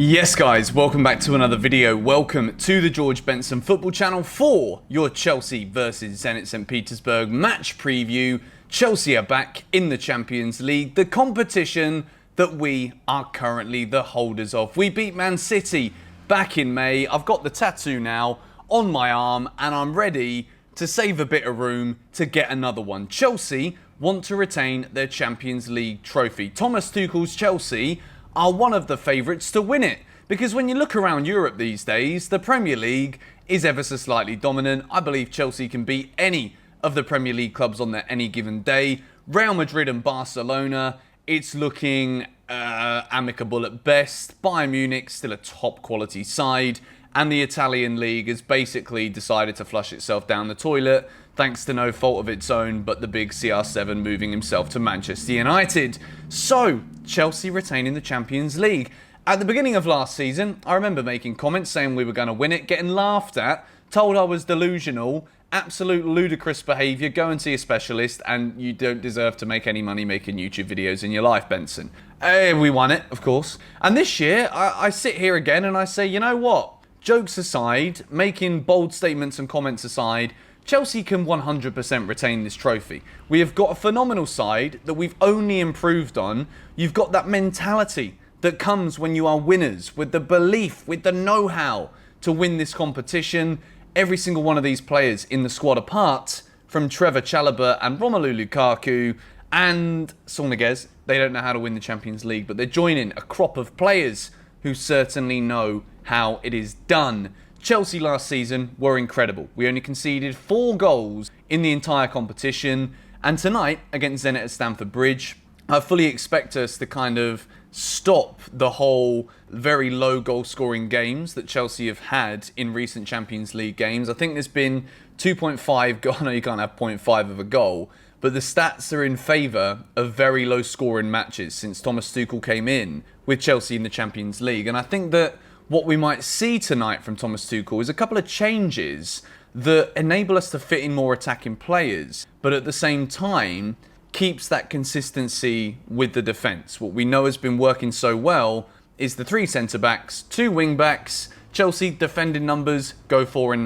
Yes guys, welcome back to another video. Welcome to the George Benson Football Channel for your Chelsea versus Zenit St. Petersburg match preview. Chelsea are back in the Champions League, the competition that we are currently the holders of. We beat Man City back in May. I've got the tattoo now on my arm and I'm ready to save a bit of room to get another one. Chelsea want to retain their Champions League trophy. Thomas Tuchel's Chelsea are one of the favourites to win it. Because when you look around Europe these days, the Premier League is ever so slightly dominant. I believe Chelsea can beat any of the Premier League clubs on any given day. Real Madrid and Barcelona, it's looking amicable at best. Bayern Munich, still a top quality side. And the Italian league has basically decided to flush itself down the toilet, thanks to no fault of its own, but the big CR7 moving himself to Manchester United. So, Chelsea retaining the Champions League. At the beginning of last season, I remember making comments saying we were going to win it, getting laughed at, told I was delusional, absolute ludicrous behaviour, go and see a specialist, and you don't deserve to make any money making YouTube videos in your life, Benson. We won it, of course. And this year, I sit here again and I say, you know what? Jokes aside, making bold statements and comments aside, Chelsea can 100% retain this trophy. We have got a phenomenal side that we've only improved on. You've got that mentality that comes when you are winners, with the belief, with the know-how to win this competition. Every single one of these players in the squad, apart from Trevor Chalobah and Romelu Lukaku and Sornoguez, they don't know how to win the Champions League, but they're joining a crop of players who certainly know how it is done. Chelsea last season were incredible. We only conceded 4 goals in the entire competition. And tonight, against Zenit at Stamford Bridge, I fully expect us to kind of stop the whole very low goal scoring games that Chelsea have had in recent Champions League games. I think there's been 2.5 goal. I know you can't have 0.5 of a goal, but the stats are in favour of very low scoring matches since Thomas Tuchel came in with Chelsea in the Champions League. And I think that what we might see tonight from Thomas Tuchel is a couple of changes that enable us to fit in more attacking players, but at the same time keeps that consistency with the defence. What we know has been working so well is the 3 centre-backs, 2 wing-backs. Chelsea defending numbers, go forward in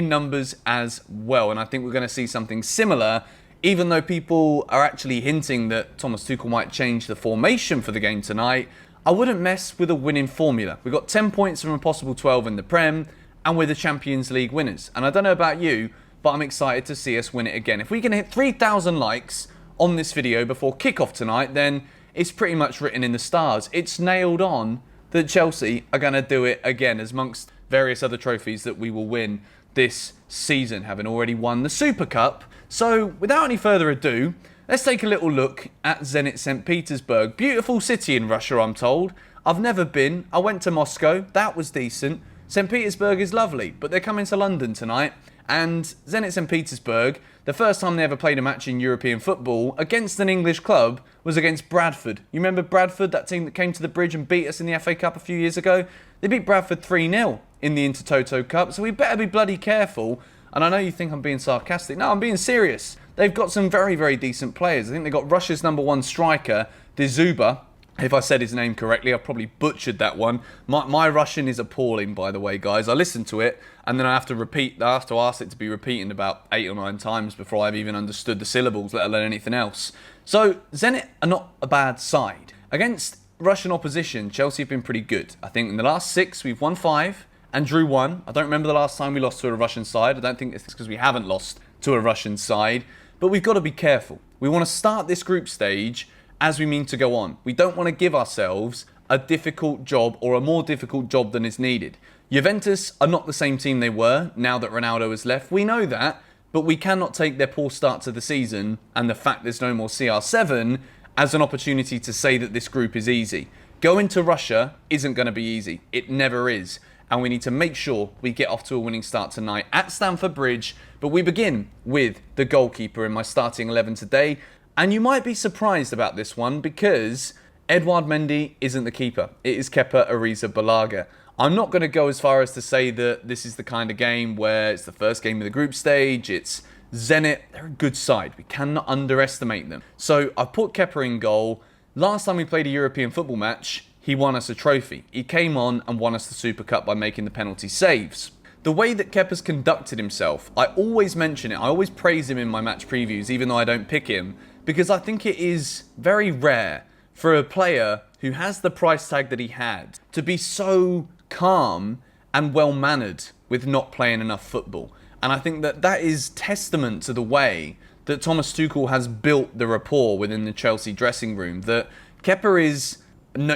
numbers as well. And I think we're going to see something similar, even though people are actually hinting that Thomas Tuchel might change the formation for the game tonight. I wouldn't mess with a winning formula. We've got 10 points from a possible 12 in the Prem, and we're the Champions League winners. And I don't know about you, but I'm excited to see us win it again. If we can hit 3,000 likes on this video before kickoff tonight, then it's pretty much written in the stars. It's nailed on that Chelsea are going to do it again, as amongst various other trophies that we will win this season, having already won the Super Cup. So without any further ado, let's take a little look at Zenit St. Petersburg. Beautiful city in Russia, I'm told. I've never been. I went to Moscow. That was decent. St. Petersburg is lovely, but they're coming to London tonight. And Zenit St. Petersburg, the first time they ever played a match in European football against an English club was against Bradford. You remember Bradford, that team that came to the Bridge and beat us in the FA Cup a few years ago? They beat Bradford 3-0 in the Intertoto Cup, so we better be bloody careful. And I know you think I'm being sarcastic. No, I'm being serious. They've got some very, very decent players. I think they've got Russia's #1 striker, Dzyuba. If I said his name correctly, I probably butchered that one. My Russian is appalling, by the way, guys. I listen to it, and then I have to ask it to be repeating about 8 or 9 times before I've even understood the syllables, let alone anything else. So, Zenit are not a bad side. Against Russian opposition, Chelsea have been pretty good. I think in the last 6, we've won 5 and drew 1. I don't remember the last time we lost to a Russian side. I don't think it's because we haven't lost to a Russian side. But we've got to be careful. We want to start this group stage as we mean to go on. We don't want to give ourselves a difficult job or a more difficult job than is needed. Juventus are not the same team they were now that Ronaldo has left. We know that, but we cannot take their poor start to the season and the fact there's no more CR7 as an opportunity to say that this group is easy. Going to Russia isn't going to be easy. It never is. And we need to make sure we get off to a winning start tonight at Stamford Bridge. But we begin with the goalkeeper in my starting 11 today. And you might be surprised about this one because Edouard Mendy isn't the keeper. It is Kepa Arrizabalaga. I'm not going to go as far as to say that this is the kind of game where it's the first game of the group stage. It's Zenit. They're a good side. We cannot underestimate them. So I've put Kepa in goal. Last time we played a European football match, he won us a trophy. He came on and won us the Super Cup by making the penalty saves. The way that Kepa's conducted himself, I always mention it, I always praise him in my match previews, even though I don't pick him, because I think it is very rare for a player who has the price tag that he had to be so calm and well-mannered with not playing enough football. And I think that that is testament to the way that Thomas Tuchel has built the rapport within the Chelsea dressing room. That Kepa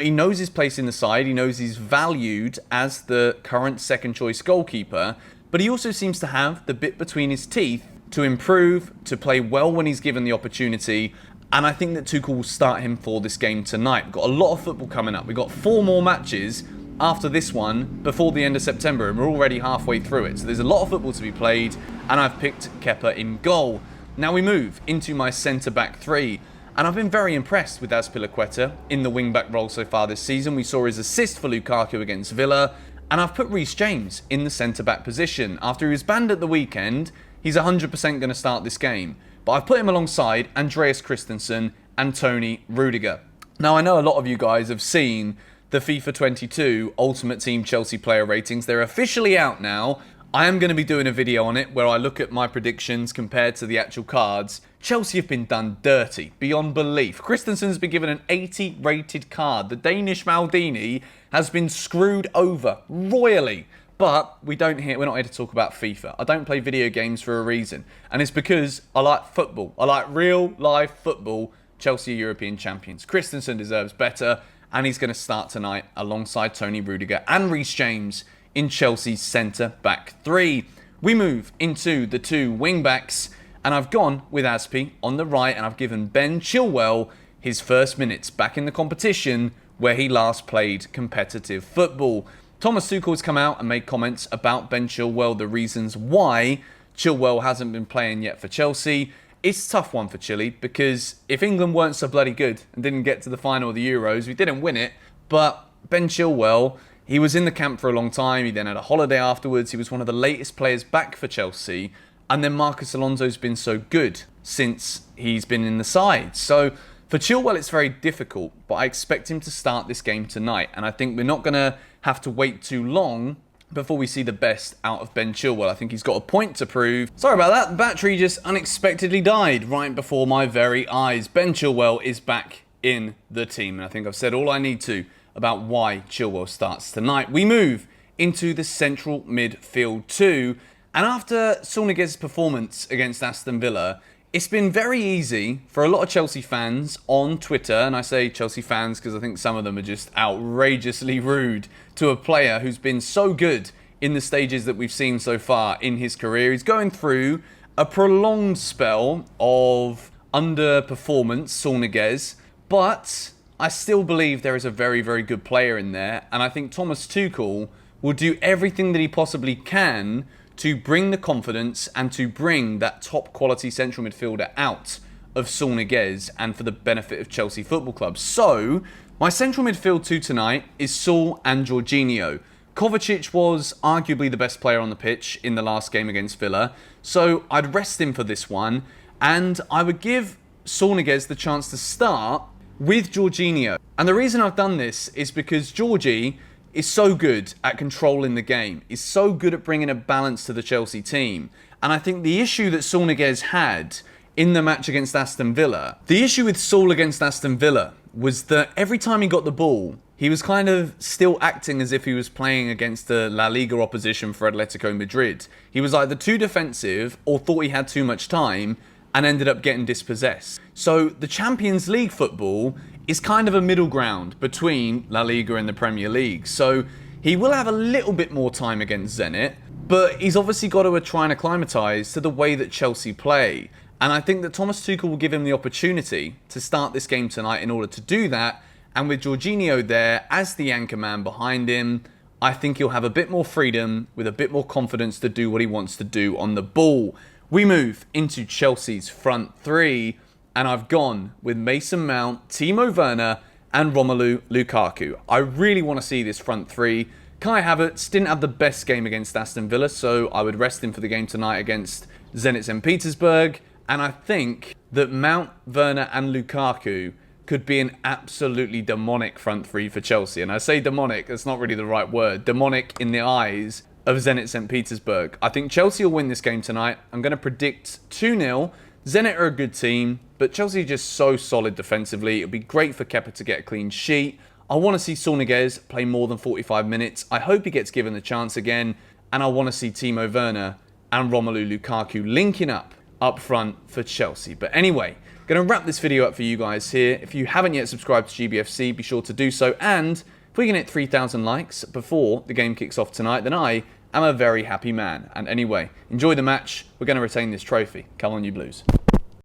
he knows his place in the side, he knows he's valued as the current second choice goalkeeper, but he also seems to have the bit between his teeth to improve, to play well when he's given the opportunity. And I think that Tuchel will start him for this game tonight. We've got a lot of football coming up. We've got 4 more matches after this one before the end of September, and we're already halfway through it. So there's a lot of football to be played, and I've picked Kepa in goal. Now we move into my centre-back 3, and I've been very impressed with Azpilicueta in the wing-back role so far this season. We saw his assist for Lukaku against Villa, and I've put Reece James in the centre-back position. After he was banned at the weekend, he's 100% going to start this game. But I've put him alongside Andreas Christensen and Tony Rudiger. Now, I know a lot of you guys have seen the FIFA 22 Ultimate Team Chelsea player ratings. They're officially out now. I am going to be doing a video on it where I look at my predictions compared to the actual cards. Chelsea have been done dirty, beyond belief. Christensen's been given an 80 rated card. The Danish Maldini has been screwed over royally. But we're not here to talk about FIFA. I don't play video games for a reason. And it's because I like football. I like real life football. Chelsea are European champions. Christensen deserves better. And he's going to start tonight alongside Tony Rudiger and Reece James in Chelsea's centre-back 3. We move into the 2 wing-backs. And I've gone with Azpi on the right. And I've given Ben Chilwell his first minutes back in the competition where he last played competitive football. Thomas Tuchel has come out and made comments about Ben Chilwell, the reasons why Chilwell hasn't been playing yet for Chelsea. It's a tough one for Chile because if England weren't so bloody good and didn't get to the final of the Euros, we didn't win it, but Ben Chilwell, he was in the camp for a long time, he then had a holiday afterwards, he was one of the latest players back for Chelsea, and then Marcos Alonso's been so good since he's been in the side. So for Chilwell, it's very difficult, but I expect him to start this game tonight, and I think we're not going to have to wait too long before we see the best out of Ben Chilwell. I think he's got a point to prove. Sorry about that, the battery just unexpectedly died right before my very eyes. Ben Chilwell is back in the team, and I think I've said all I need to about why Chilwell starts tonight. We move into the central midfield 2, and after Solniguez's performance against Aston Villa, it's been very easy for a lot of Chelsea fans on Twitter, and I say Chelsea fans because I think some of them are just outrageously rude to a player who's been so good in the stages that we've seen so far in his career. He's going through a prolonged spell of underperformance, Solniguez, but I still believe there is a very, very good player in there, and I think Thomas Tuchel will do everything that he possibly can to bring the confidence and to bring that top quality central midfielder out of Solniguez and for the benefit of Chelsea Football Club. So, my central midfield 2 tonight is Saul and Jorginho. Kovacic was arguably the best player on the pitch in the last game against Villa, so I'd rest him for this one, and I would give Solniguez the chance to start with Jorginho. And the reason I've done this is because Georgie is so good at controlling the game, is so good at bringing a balance to the Chelsea team. And I think the issue that Solniguez had in the match against Aston Villa, the issue with Saul against Aston Villa was that every time he got the ball, he was kind of still acting as if he was playing against the La Liga opposition for Atletico Madrid. He was either too defensive or thought he had too much time and ended up getting dispossessed. So the Champions League football is kind of a middle ground between La Liga and the Premier League. So he will have a little bit more time against Zenit, but he's obviously got to try and acclimatise to the way that Chelsea play. And I think that Thomas Tuchel will give him the opportunity to start this game tonight in order to do that. And with Jorginho there as the anchor man behind him, I think he'll have a bit more freedom with a bit more confidence to do what he wants to do on the ball. We move into Chelsea's front 3, and I've gone with Mason Mount, Timo Werner, and Romelu Lukaku. I really want to see this front 3. Kai Havertz didn't have the best game against Aston Villa, so I would rest him for the game tonight against Zenit St. Petersburg. And I think that Mount, Werner, and Lukaku could be an absolutely demonic front three for Chelsea. And I say demonic, that's not really the right word. Demonic in the eyes of Zenit St. Petersburg. I think Chelsea will win this game tonight. I'm going to predict 2-0. Zenit are a good team, but Chelsea are just so solid defensively. It would be great for Kepa to get a clean sheet. I want to see Sornoguez play more than 45 minutes. I hope he gets given the chance again. And I want to see Timo Werner and Romelu Lukaku linking up front for Chelsea. But anyway, going to wrap this video up for you guys here. If you haven't yet subscribed to GBFC, be sure to do so. And if we can hit 3,000 likes before the game kicks off tonight, then I am a very happy man. And anyway, enjoy the match. We're going to retain this trophy. Come on, you Blues.